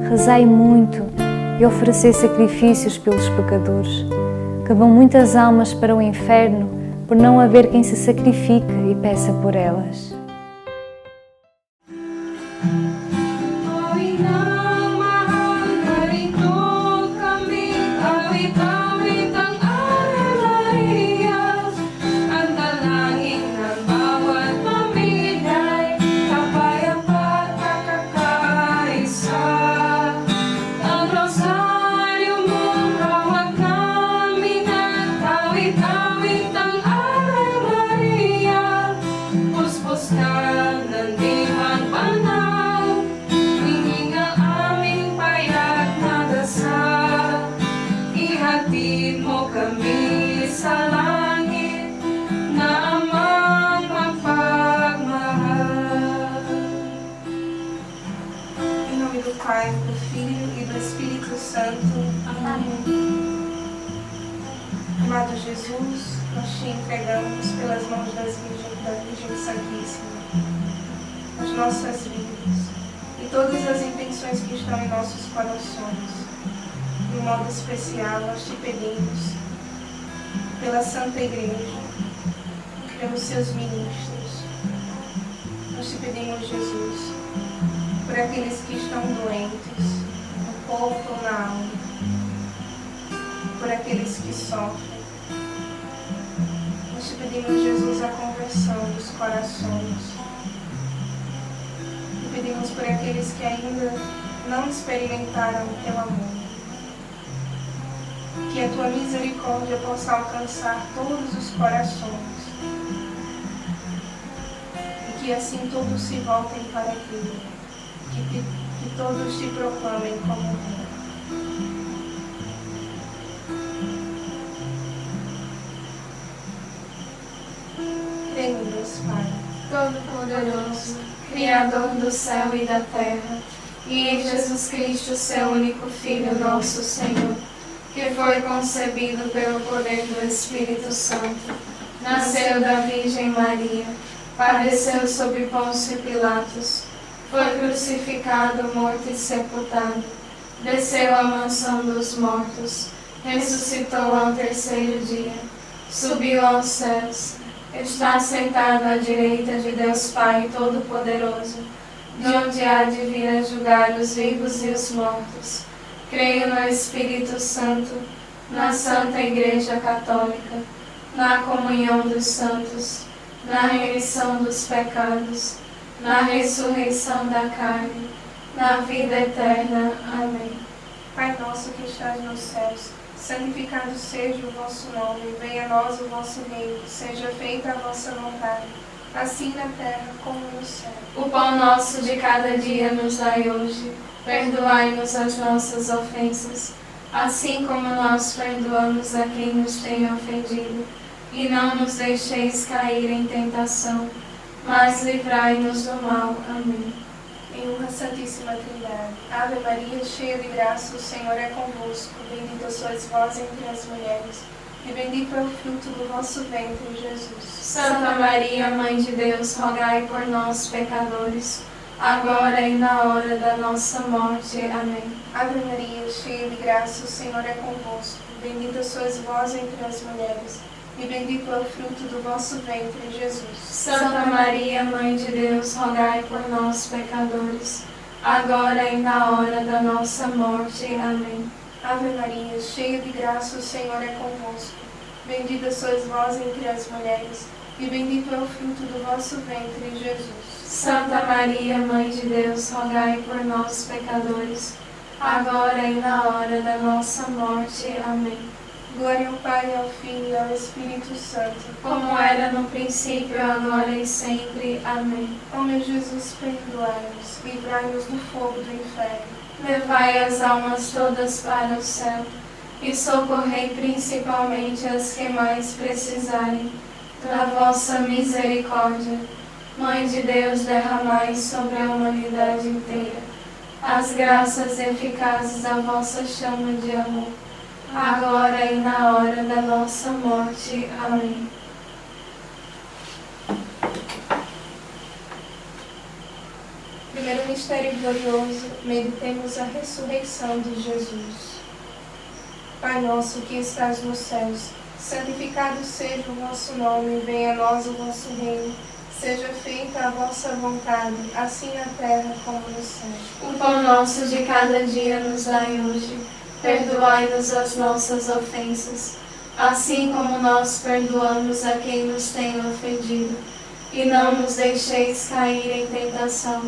rezai muito e oferecei sacrifícios pelos pecadores, que vão muitas almas para o inferno, por não haver quem se sacrifique e peça por elas. Pai, do Filho e do Espírito Santo. Amém. Amado Jesus, nós te entregamos pelas mãos da Virgem Santíssima as nossas vidas e todas as intenções que estão em nossos corações. De um modo especial, nós te pedimos pela Santa Igreja, pelos seus ministros. Nós te pedimos, Jesus, por aqueles que estão doentes, no corpo ou na alma, por aqueles que sofrem. Nós te pedimos, Jesus, a conversão dos corações. Te pedimos por aqueles que ainda não experimentaram o teu amor. Que a tua misericórdia possa alcançar todos os corações. E que assim todos se voltem para ti. Que todos te proclamem como Rei. Creio em Deus Pai, Todo-Poderoso, Criador do céu e da terra, e em Jesus Cristo, seu único Filho, nosso Senhor, que foi concebido pelo poder do Espírito Santo, nasceu da Virgem Maria, padeceu sob Pôncio Pilatos, foi crucificado, morto e sepultado, desceu à mansão dos mortos, ressuscitou ao terceiro dia, subiu aos céus, está sentado à direita de Deus Pai Todo-Poderoso, de onde há de vir a julgar os vivos e os mortos. Creio no Espírito Santo, na Santa Igreja Católica, na comunhão dos santos, na remissão dos pecados, na ressurreição da carne, na vida eterna. Amém. Pai nosso que estás nos céus, santificado seja o vosso nome, venha a nós o vosso reino, seja feita a vossa vontade, assim na terra como no céu. O pão nosso de cada dia nos dai hoje, perdoai-nos as nossas ofensas, assim como nós perdoamos a quem nos tem ofendido, e não nos deixeis cair em tentação, mas livrai-nos do mal. Amém. Em honra à Santíssima Trindade. Ave Maria, cheia de graça, o Senhor é convosco. Bendita sois vós entre as mulheres, e bendito é o fruto do vosso ventre, Jesus. Santa Maria, Mãe de Deus, rogai por nós, pecadores, agora e na hora da nossa morte. Amém. Ave Maria, cheia de graça, o Senhor é convosco. Bendita sois vós entre as mulheres, e bendito é o fruto do vosso ventre, Jesus. Santa Maria, Mãe de Deus, rogai por nós, pecadores, agora e na hora da nossa morte. Amém. Ave Maria, cheia de graça, o Senhor é convosco. Bendita sois vós entre as mulheres, e bendito é o fruto do vosso ventre, Jesus. Santa Maria, Mãe de Deus, rogai por nós, pecadores, agora e na hora da nossa morte. Amém. Glória ao Pai, ao Filho e ao Espírito Santo, como era no princípio, agora e sempre. Amém. Ó meu Jesus, perdoai-nos, livrai-nos do fogo do inferno. Levai as almas todas para o céu, e socorrei principalmente as que mais precisarem da vossa misericórdia. Mãe de Deus, derramai sobre a humanidade inteira as graças eficazes da vossa chama de amor, agora e na hora da nossa morte. Amém. Primeiro mistério glorioso, meditemos a ressurreição de Jesus. Pai nosso que estás nos céus, santificado seja o vosso nome, venha a nós o vosso reino, seja feita a vossa vontade, assim na terra como no céu. O pão nosso de cada dia nos dai hoje, perdoai-nos as nossas ofensas, assim como nós perdoamos a quem nos tem ofendido. E não nos deixeis cair em tentação,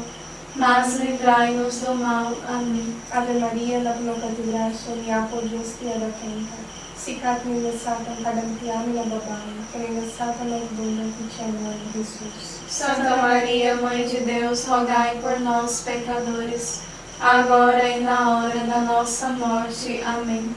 mas livrai-nos do mal. Amém. Ave Maria, la plena de gracia, mia por Dios tiada tenta. Sicat mille satam cadentiam babam, crena satam et bunda ficema de Jesus. Santa Maria, Mãe de Deus, rogai por nós, pecadores, agora e na hora da nossa morte. Amém.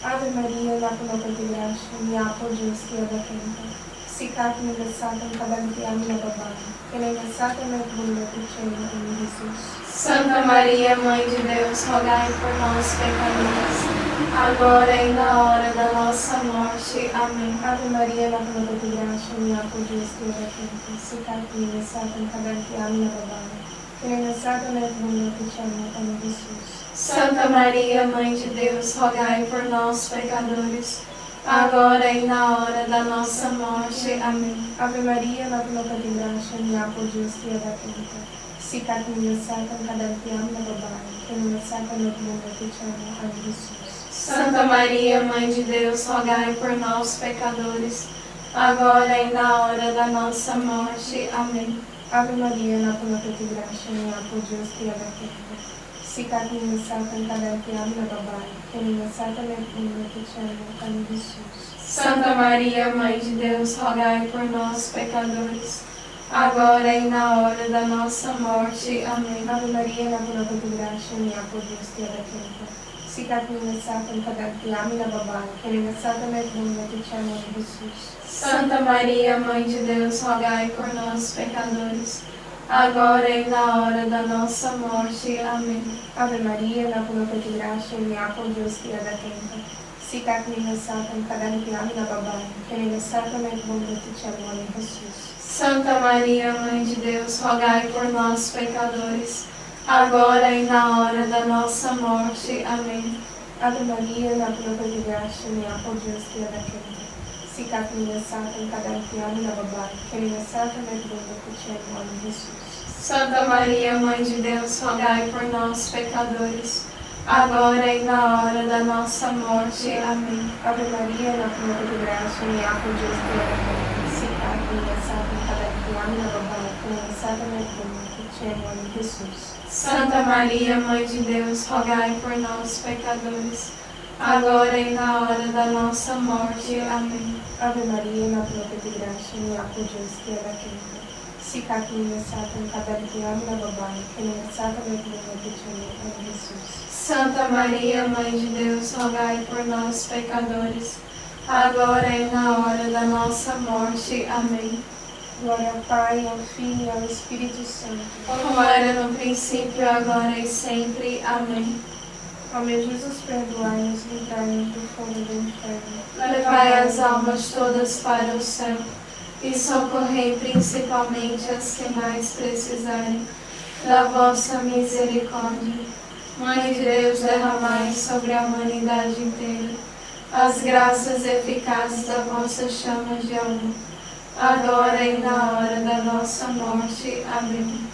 Ave Maria, la plena de gracia, mia por Dios tiada tenta. Sicat mille satam cadentiam babam, crena satam et bunda ficema de Jesus. Santa Maria, Mãe de Deus, rogai por nós, pecadores, agora e na hora da nossa morte. Amém. Ave Maria, la plena de gracia, mia por Dios tiada tenta. Sicat mille satam cadentiam babam, crena satam et bunda ficema de Jesus. Santa Maria, Mãe de Deus, rogai por nós, pecadores, agora e na hora da nossa morte. Amém. Ave Maria, la plena de gracia, mia por Dios tiada tenta. Sicat mille satam cadentiam babam, crena satam et bunda ficema de Jesus. Santa Maria, Mãe de Deus, rogai por nós, pecadores, agora e na hora da nossa morte. Amém. Ave Maria, la plena de gracia, mia por Dios tiada tenta. Sicat mille satam cadentiam babam, crena satam et bunda ficema de Jesus. Santa Maria, Mãe de Deus, rogai por nós, pecadores, agora e na hora da nossa morte. Amém. Ave Maria, la plena de gracia, mia por Dios tiada tenta. Sicat mille satam cadentiam babam, crena satam et bunda ficema de Jesus. Santa Maria, Mãe de Deus, rogai por nós, pecadores, agora e na hora da nossa morte. Amém. Ave Maria, la plena de gracia, mia por Dios tiada tenta. Sicat mille satam cadentiam babam, crena satam et bunda ficema de Jesus. Santa Maria, Mãe de Deus, rogai por nós, pecadores, agora e na hora da nossa morte. Amém. Ave Maria, la plena de gracia, mia por Dios tiada tenta. Sicat mille satam cadentiam babam, crena satam et bunda ficema de Jesus. Santa Maria, Mãe de Deus, rogai por nós, pecadores, agora e na hora da nossa morte. Amém. Ave Maria, la plena de gracia, mia por Dios tiada tenta. Sicat mille satam cadentiam babam, crena satam et bunda ficema de Jesus. Santa Maria, Mãe de Deus, rogai por nós, pecadores, agora e na hora da nossa morte. Amém. Ave Maria, la plena de gracia, mia por Dios tiada tenta. Sicat mille satam cadentiam babam, crena satam et bunda ficema de Jesus. Santa Maria, Mãe de Deus, rogai por nós, pecadores, agora e na hora da nossa morte. Amém. Glória ao Pai, ao Filho e ao Espírito Santo. Como era no princípio, agora e sempre. Amém. Ó meu Jesus, perdoai-nos, livrai-nos do fogo do inferno. Levai as almas todas para o céu e socorrei principalmente as que mais precisarem da vossa misericórdia. Mãe de Deus, derramai sobre a humanidade inteira as graças eficazes da vossa chama de amor, agora e na hora da nossa morte. Amém.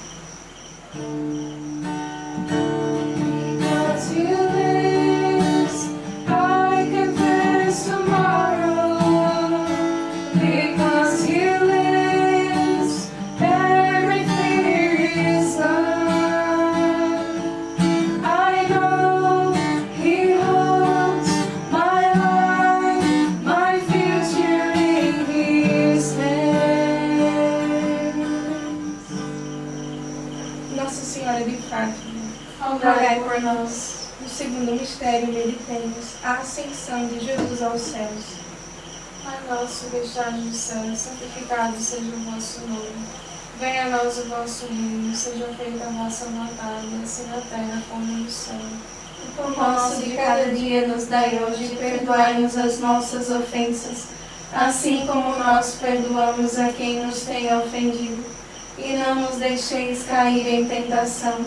Because you lives, I can face tomorrow. Because you lives, every fear is gone. I know He holds my life, my future in His hands. Nossa Senhora de Fátima, Rogai por nós. no segundo mistério, meditemos a ascensão de Jesus aos céus. Pai nosso que estás no céu, santificado seja o vosso nome. Venha a nós o vosso reino, seja feita a vossa vontade, assim na terra como no céu. O pão nosso de cada dia nos dai hoje, e perdoai-nos as nossas ofensas, assim como nós perdoamos a quem nos tem ofendido. E não nos deixeis cair em tentação,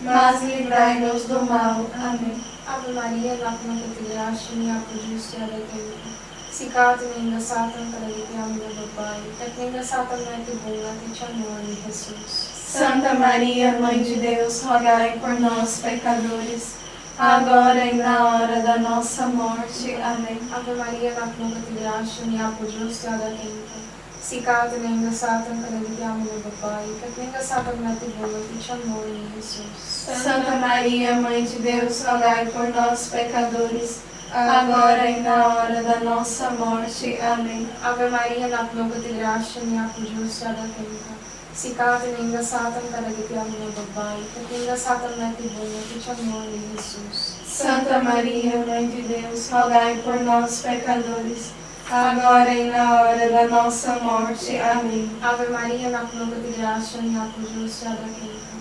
mas livrai-nos do mal. Amém. Ave Maria, nakumankati gracia, apujustia dekenta. Sikati ninda satan karagitiam babai, kat ninda satan nati bunga tichamoni Jesus. Santa Maria, Mãe de Deus, rogai por nós, pecadores, agora e na hora da nossa morte. Amém. Ave Maria, nakumankati gracia, apujustia dekenta. Sikati ninda satan karagitiam babai, kat ninda satan nati bunga tichamoni Jesus. Santa Maria, Mãe de Deus, rogai por nós, pecadores, agora e na hora da nossa morte. Amém. Ave Maria, nakumankati gracia, apujustia dekenta. Sikati ninda satan karagitiam babai, kat ninda satan nati bunga tichamoni Jesus. Santa Maria, Mãe de Deus, rogai por nós, pecadores, agora e na hora da nossa morte. Amém. Ave Maria, nakumankati gracia, apujustia dekenta.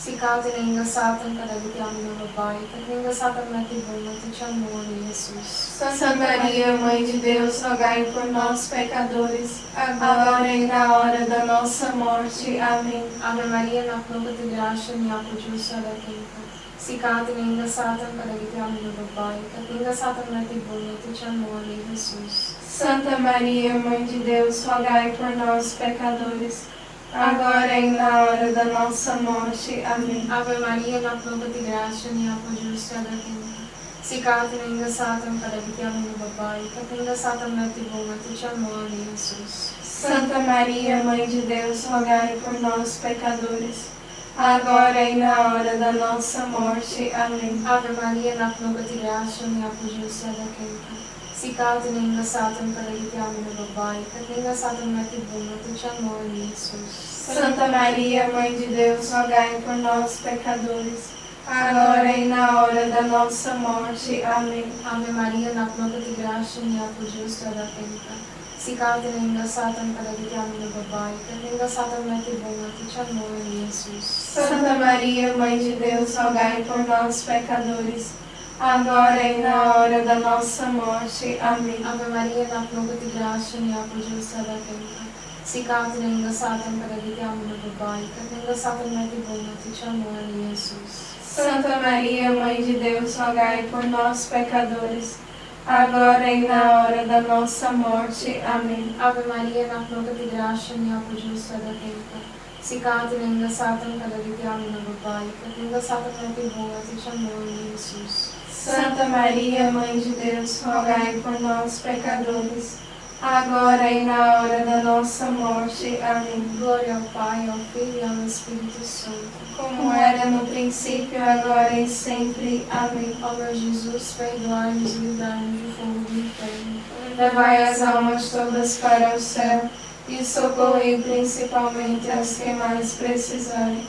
Sikati ninda satan karagitiam babai, kat ninda satan nati bunga tichamoni Jesus. Santa Maria, Mãe de Deus, rogai por nós, pecadores, agora e na hora da nossa morte. Amém. Ave Maria, nakumankati gracia, apujustia dekenta. Sikati ninda satan karagitiam babai, kat ninda satan nati bunga tichamoni Jesus. Santa Maria, Mãe de Deus, rogai por nós, pecadores, agora e na hora da nossa morte. Amém. Ave Maria, nakumankati gracia, apujustia dekenta. Sikati ninda satan karagitiam babai, kat ninda satan nati bunga tichamoni Jesus. Santa Maria, Mãe de Deus, rogai por nós, pecadores, agora e na hora da nossa morte. Amém. Ave Maria, nakumankati gracia, apujustia dekenta. Sikati ninda satan karagitiam babai, kat ninda satan nati bunga tichamoni Jesus. Santa Maria, Mãe de Deus, rogai por nós, pecadores, agora e na hora da nossa morte. Amém. Ave Maria, nakumankati gracia, apujustia dekenta. Sikati ninda satan karagitiam babai, kat ninda satan nati bunga tichamoni Jesus. Santa Maria, Mãe de Deus, rogai por nós, pecadores, agora e na hora da nossa morte. Amém. Ave Maria, nakumankati gracia, apujustia dekenta. Sikati ninda satan karagitiam babai, kat ninda satan nati bunga tichamoni Jesus. Santa Maria, Mãe de Deus, rogai por nós, pecadores, agora e na hora da nossa morte. Amém. Ave Maria, nakumankati gracia, apujustia dekenta. Sikati ninda satan karagitiam babai, kat ninda satan nati bunga tichamoni Jesus. Santa Maria, Mãe de Deus, rogai por nós, pecadores, agora e na hora da nossa morte. Amém. Glória ao Pai, ao Filho e ao Espírito Santo. Como era no princípio, agora e sempre. Amém. Ó meu Jesus, perdoai-nos e livrai-nos do fogo do inferno. Levai as almas todas para o céu e socorrei principalmente as que mais precisarem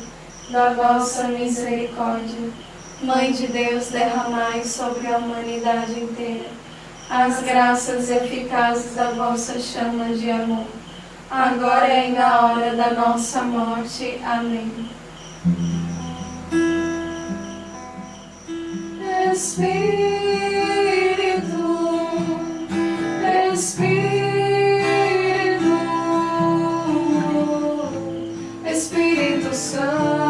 da vossa misericórdia. Mãe de Deus, derramai sobre a humanidade inteira as graças eficazes da vossa chama de amor, agora e na hora da nossa morte. Amém. Espírito Santo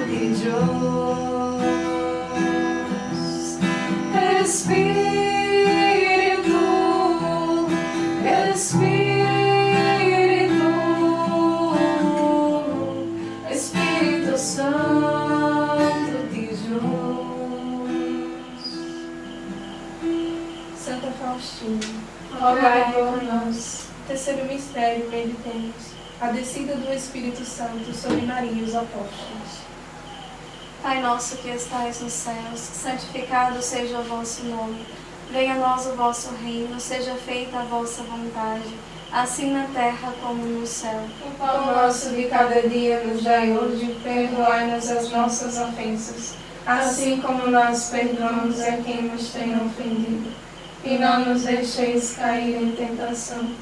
de Deus, Espírito Santo de Deus. Santa Faustina, rogai por nós. Terceiro mistério, meditemos a descida do Espírito Santo sobre Maria e os apóstolos. Pai nosso que estais nos céus, santificado seja o vosso nome. Venha a nós o vosso reino, seja feita a vossa vontade, assim na terra como no céu. O pão nosso de cada dia nos dai hoje, perdoai-nos as nossas ofensas, assim como nós perdoamos a quem nos tem ofendido. E não nos deixeis cair em tentação,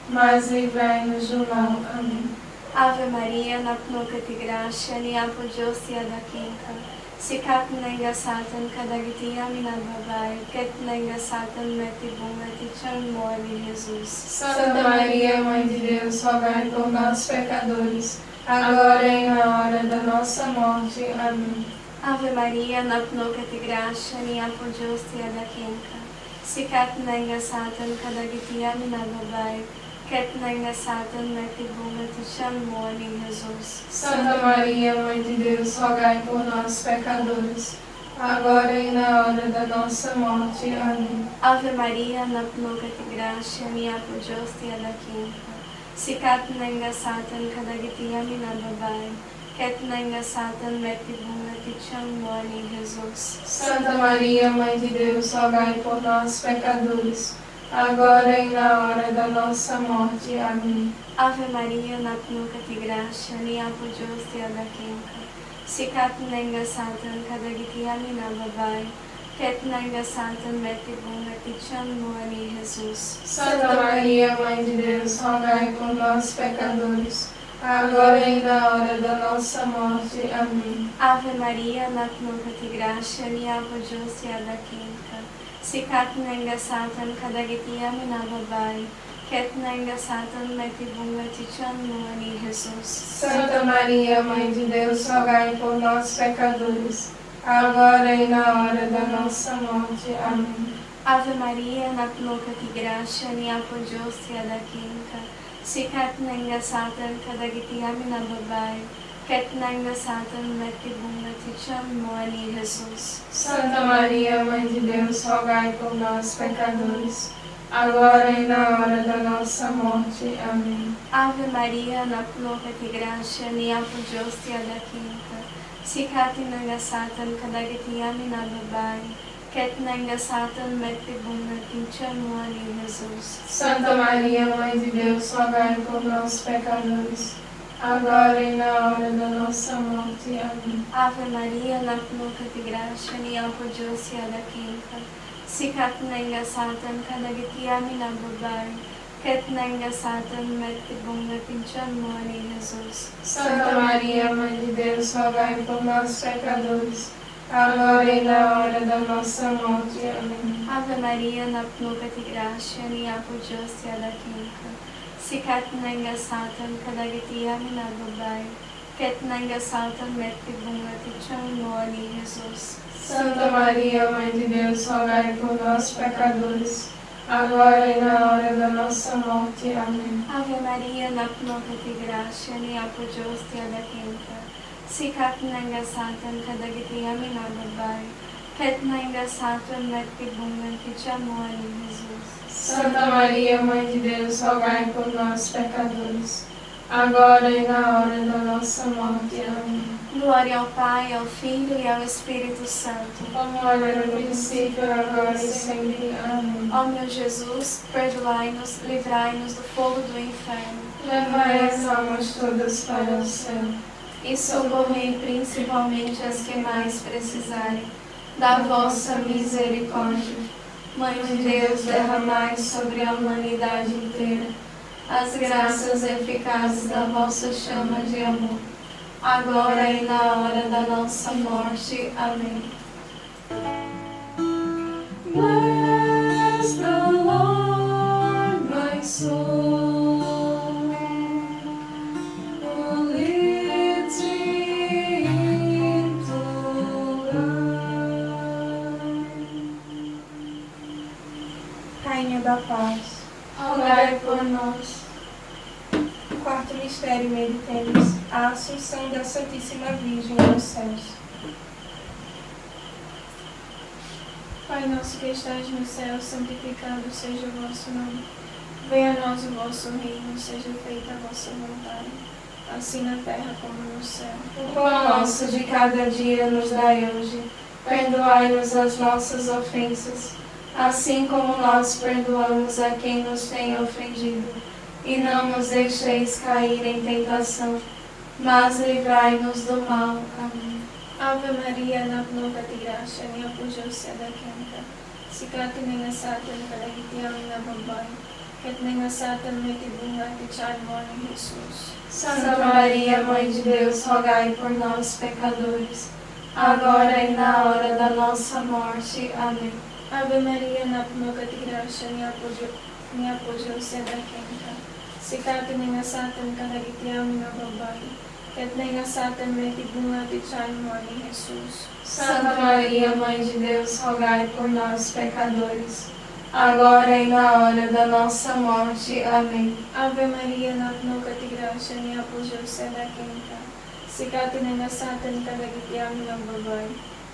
mas livrai-nos do mal. Amém. Ave Maria, napnokati gracia, niapodiosia dakinka. Sikat nenga satan kadagitiya minababay, ket nenga satan metibungati chanmoli Jesus. Santa Maria, Mãe de Deus, rogai por nós, pecadores, agora e na hora da nossa morte. Amém. Ave Maria, napnokati gracia, nia pogiosti adakinka. Sikat nenga satan kadagitiami nababai. Ket nenga satan metibunga tichamoni Jesus. Santa Maria, Mãe de Deus, rogai por nós, pecadores, agora e na hora da nossa morte. Amém. Ave Maria, napnokati gracia, nia pogiosti adakinka. Sikat nenga satan kadagitiami nababai. Ket nenga satan metibunga tichamoni Jesus. Santa Maria, Mãe de Deus, rogai por nós, pecadores, agora e na hora da nossa morte. Amém. Ave Maria, napnokati gracia, nia pogiosti adakinka. Sikat nenga satan kadagitiami nababai. Ket nenga satan metibunga tichamoni Jesus. Santa Maria, Mãe de Deus, rogai por nós, pecadores, agora e na hora da nossa morte. Amém. Ave Maria, napnokati gracia, nia pogiosti adakinka. Sikat nenga satan kadagitiami nababai. Ket nenga satan metibunga tichamoni Jesus. Santa Maria, Mãe de Deus, rogai por nós, pecadores, agora e na hora da nossa morte. Amém. Ave Maria, napnokati gracia, nia pogiosti adakinka. Sikat nenga satan kadagitiami nababai. Ket nenga satan metibunga tichamoni Jesus. Santa Maria, Mãe de Deus, rogai por nós, pecadores, agora e na hora da nossa morte. Amém. Ave Maria, napnokati gracia, nia pogiosti adakinka. Sikat nenga satan kadagitiami nababai. Ket nenga satan metibunga tichamoni Jesus. Santa Maria, Mãe de Deus, rogai por nós, pecadores, agora e na hora da nossa morte. Amém. Ave Maria, napnokati gracia, nia pogiosti adakinka. Sikat nenga satan kadagitiami nababai. Ket nenga satan metibunga tichamoni Jesus. Santa Maria, Mãe de Deus, rogai por nós, pecadores, agora e na hora da nossa morte. Amém. Ave Maria, napnokati gracia, nia pogiosti adakinka. Sikat nenga satan kadagitiami nababai. Ket nenga satan metibunga tichamoni Jesus. Santa Maria, Mãe de Deus, rogai por nós, pecadores, agora e na hora da nossa morte. Amém. Ave Maria, napnokati gracia, nia pogiosti adakinka. Sikat nenga satan kadagitiami nababai. Ket nenga satan metibunga tichamoni Jesus. Santa Maria, Mãe de Deus, rogai por nós, pecadores, agora e na hora da nossa morte. Amém. Glória ao Pai, ao Filho e ao Espírito Santo. Como era no princípio, agora e sempre. Amém. Ó meu Jesus, perdoai-nos, livrai-nos do fogo do inferno. Levai as almas todas para o céu E socorrei principalmente as que mais precisarem da vossa misericórdia. Mãe de Deus, derramai sobre a humanidade inteira as graças eficazes da vossa chama de amor, agora e na hora da nossa morte. Amém. Bless the Lord, my soul, who leads me into life. Rainha da Paz. Rogai por nós. Quarto mistério, meditemos a Assunção da Santíssima Virgem aos céus. Pai nosso que estais no céu, santificado seja o vosso nome. Venha a nós o vosso reino, seja feita a vossa vontade, assim na terra como no céu. O pão nosso de cada dia nos dai hoje. Perdoai-nos as nossas ofensas, assim como nós perdoamos a quem nos tem ofendido. E não nos deixeis cair em tentação, mas livrai-nos do mal. Amém. Ave Maria, napnokati gracia, nia pogiosti adakinka. Sikat nenga satan kadagitiami nababai. Ket nenga satan metibunga tichamoni Jesus. Santa Maria, Mãe de Deus, rogai por nós, pecadores, agora e na hora da nossa morte. Amém. Ave Maria, napnokati gracia, nia pogiosti adakinka. Sikat nenga satan kadagitiami nababai. et nenga Satan meti bunga ticharmoni Jesus. Santa Maria, Mãe de Deus, rogai por nós, pecadores, agora e na hora da nossa morte. Amém. Ave Maria, napnukati gracia ni apujyo sedakenta, sikati nenga Satan kadagitiami ng babay,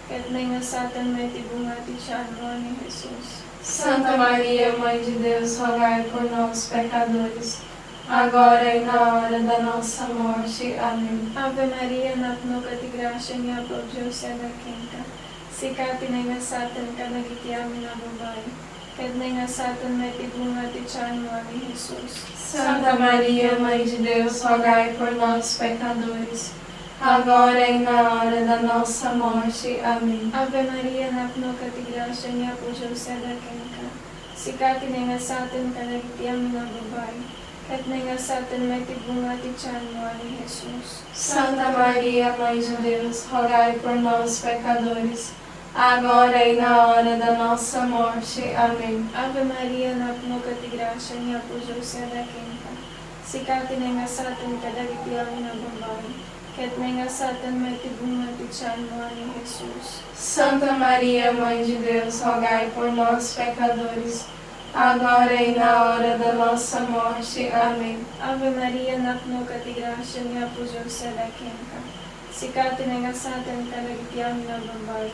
et nenga Satan meti bunga ticharmoni Jesus. Santa Maria, Mãe de Deus, rogai por nós, pecadores, agora e na hora da nossa morte. Amém. Ave Maria, napnukati gracia ni apujyo sedakenta, sikati nenga Satan kadagitiami ng babay, et nenga Satan meti bunga ticharmoni Jesus. Santa Maria, Mãe de Deus, rogai por nós, pecadores, agora e na hora da nossa morte. Amém. Ave Maria, napnukati gracia ni apujyo sedakenta, sikati nenga Satan kadagitiami ng babay, et nenga Satan meti bunga ticharmoni Jesus. Santa Maria, Mãe de Deus, rogai por nós, pecadores, agora e na hora da nossa morte. Amém. Ave Maria, napnukati gracia ni apujyo sedakenta, sikati nenga Satan kadagitiami ng babay, et nenga Satan meti bunga ticharmoni Jesus. Santa Maria, Mãe de Deus, rogai por nós, pecadores, agora e na hora da nossa morte. Amém. Ave Maria, napnukati gracia ni apujyo sedakenta, sikati nenga Satan kadagitiami ng babay,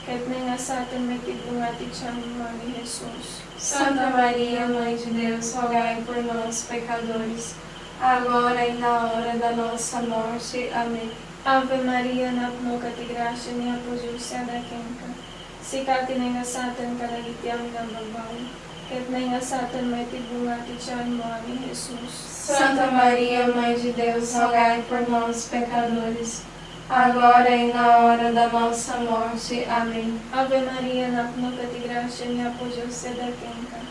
et nenga Satan meti bunga ticharmoni Jesus. Santa Maria, Mãe de Deus, rogai por nós, pecadores, agora e na hora da nossa morte. Amém. Ave Maria, napnukati gracia ni apujyo sedakenta, sikati nenga Satan kadagitiami ng babay, et nenga Satan meti bunga ticharmoni Jesus. Santa Maria, Mãe de Deus, rogai por nós, pecadores, agora e na hora da nossa morte. Amém. Ave Maria, napnukati gracia ni apujyo sedakenta,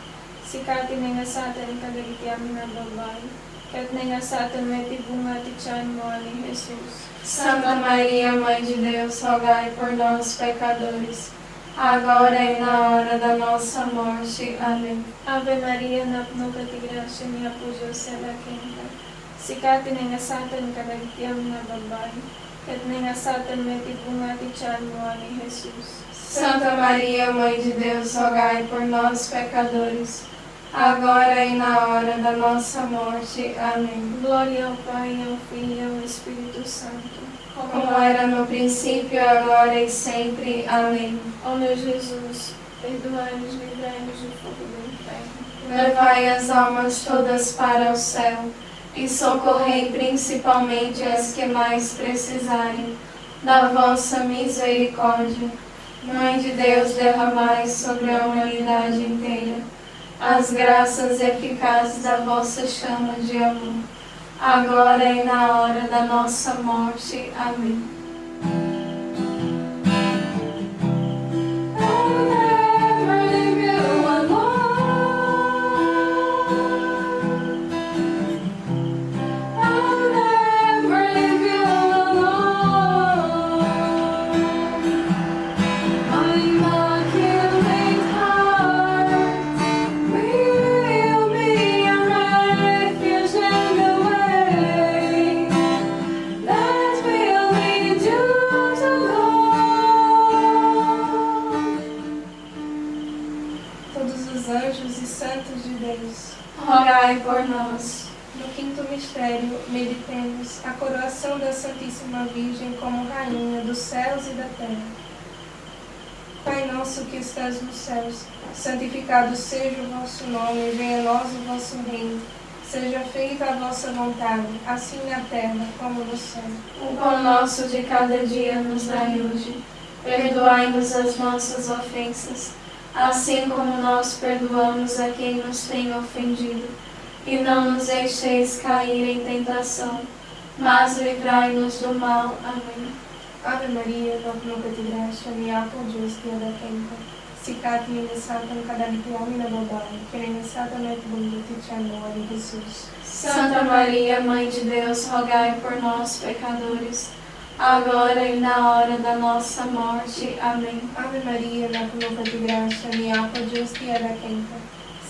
sikati nenga Satan kadagitiami ng babay, et nenga Satan meti bunga ticharmoni Jesus. Santa Maria, Mãe de Deus, rogai por nós, pecadores, agora e na hora da nossa morte. Amém. Ave Maria, napnukati gracia ni apujyo sedakenta, sikati nenga Satan kadagitiami ng babay, et nenga Satan meti bunga ticharmoni Jesus. Santa Maria, Mãe de Deus, rogai por nós, pecadores, agora e na hora da nossa morte. Amém. Glória ao Pai, ao Filho e ao Espírito Santo, Como era no princípio, agora e sempre. Amém. ó meu Jesus, perdoai-nos, livrai-nos do fogo do inferno. Levai as almas todas para o céu e socorrei principalmente as que mais precisarem da vossa misericórdia. Mãe de Deus, derramai sobre a humanidade inteira as graças eficazes da vossa chama de amor, agora e na hora da nossa morte. Amém. Rogai por nós. No quinto mistério, meditemos a coroação da Santíssima Virgem como Rainha dos céus e da terra. Pai nosso que estás nos céus, santificado seja o vosso nome, venha a nós o vosso reino. Seja feita a vossa vontade, assim na terra como no céu. O pão nosso de cada dia nos dai hoje. Perdoai-nos as nossas ofensas, assim como nós perdoamos a quem nos tem ofendido. E não nos deixeis cair em tentação, mas livrai-nos do mal. Amém. Ave Maria, napnukati gracia ni apujyo sedakenta, sikati nenga Satan kadagitiami ng babay, et nenga Satan meti bunga ticharmoni Jesus. Santa Maria, Mãe de Deus, rogai por nós, pecadores, agora e na hora da nossa morte. Amém. Ave Maria, napnukati gracia ni apujyo sedakenta,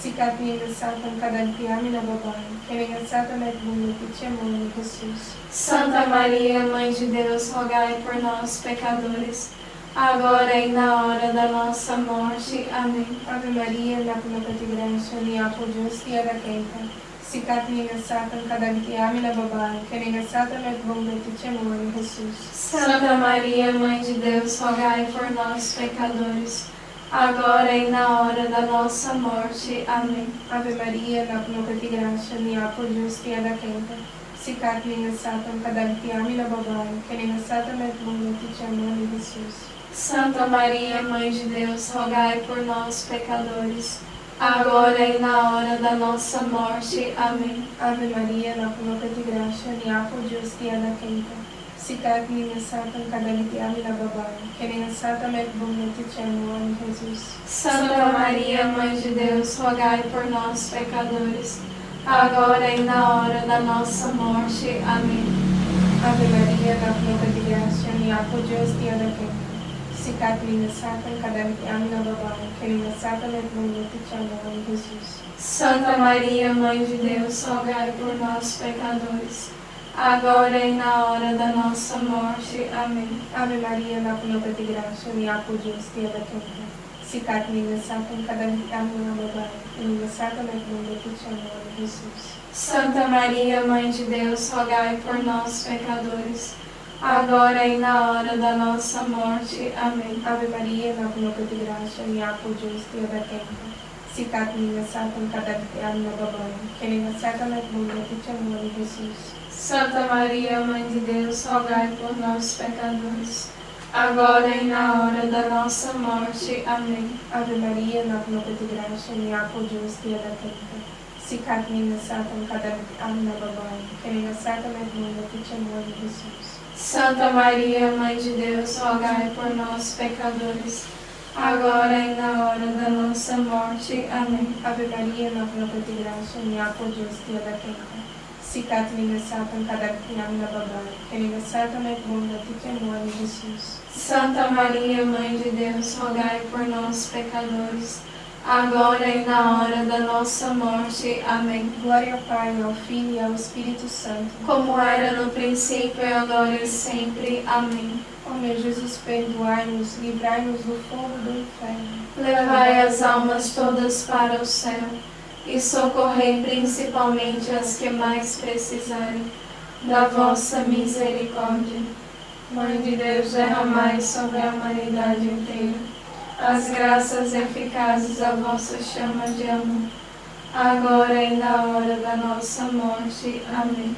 sikat ninga satan kadagtiamin na babae, kaningasatan at bumulupit siya mo ni Jesus. Santa Maria, Mãe de Deus, rogai por nós, pecadores, agora e na hora da nossa morte. Amém. Ave Maria, napunapati gracia, niya po Diyos, tiada kenta. Sikat ninga satan kadagtiamin na babae, kaningasatan at bumulupit siya mo ni Jesus. Santa Maria, Mãe de Deus, rogai por nós, pecadores, agora e na hora da nossa morte. Amém. Ave Maria, napunapati gracia, niya po Diyos, tiada kenta. Sikat ninga satan kadagtiamin na babae, kaningasatan at bumulupit siya mo ni Jesus. Santa Maria, Mãe de Deus, rogai por nós, pecadores, agora e na hora da nossa morte. Amém. Ave Maria, napunapati gracia, niya po Diyos, tiada kenta. Sikat ninga satan kadagtiamin na babae, kaningasatan at bumulupit siya mo ni Jesus. Santa Maria, Mãe de Deus, rogai por nós, pecadores, agora e na hora da nossa morte. Amém. Ave Maria, napunapati gracia, niya po Diyos, tiada kenta. Sikat ninga satan kadagtiamin na babae, kaningasatan at bumulupit siya mo ni Jesus. Santa Maria, Mãe de Deus, rogai por nós, pecadores, agora e na hora da nossa morte. Amém. Ave Maria, napunapati gracia, niya po Diyos, tiada kenta. Sikat ninga satan kadagtiamin na babae, kaningasatan at bumulupit siya mo ni Jesus. Santa Maria, Mãe de Deus, rogai por nós, pecadores, agora e na hora da nossa morte. Amém. Ave Maria, napunapati gracia, niya po Diyos, tiada kenta. Sikat ninga satan kadagtiamin na babae, kaningasatan at bumulupit siya mo ni Jesus. Santa Maria, Mãe de Deus, rogai por nós, pecadores, agora e na hora da nossa morte. Amém. Ave Maria, napunapati gracia, niya po Diyos, tiada kenta. Sikat ninga satan kadagtiamin na babae, kaningasatan at bumulupit siya mo ni Jesus. Santa Maria, Mãe de Deus, rogai por nós, pecadores, agora e na hora da nossa morte. Amém. Ave Maria, napunapati gracia, niya po Diyos, tiada kenta. Sikat ninga satan kadagtiamin na babae, kaningasatan at bumulupit siya mo ni Jesus. Santa Maria, Mãe de Deus, rogai por nós, pecadores, agora e na hora da nossa morte. Amém. Glória ao Pai, ao Filho e ao Espírito Santo. Como era no princípio, agora e sempre. Amém. Ó meu Jesus, perdoai-nos, livrai-nos do fogo do inferno. Levai as almas todas para o céu e socorrei principalmente as que mais precisarem da vossa misericórdia. Mãe de Deus, derramai sobre a humanidade inteira as graças eficazes da vossa chama de amor, agora e na hora da nossa morte. Amém.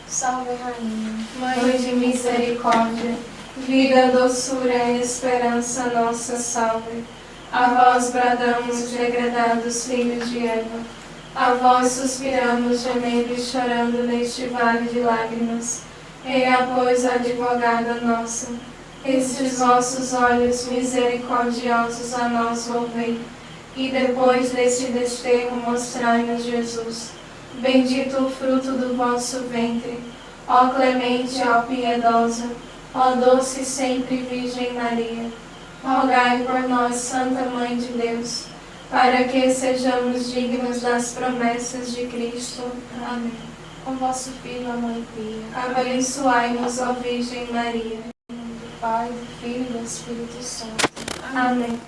Salve, Rainha. Mãe de misericórdia, vida, doçura e esperança nossa, salve. A vós bradamos, degredados filhos de Eva, a vós suspiramos, gemendo e chorando neste vale de lágrimas. Eia, pois, advogada nossa, estes vossos olhos misericordiosos a nós volvei, e depois deste desterro mostrai-nos Jesus. Bendito o fruto do vosso ventre, ó clemente, ó piedosa, ó doce sempre Virgem Maria. Rogai por nós, Santa Mãe de Deus, para que sejamos dignos das promessas de Cristo. Amém. Com vosso Filho, a Mãe Pia, Abençoai-nos, ó Virgem Maria. em nome do Pai, do Filho e do Espírito Santo. Amém.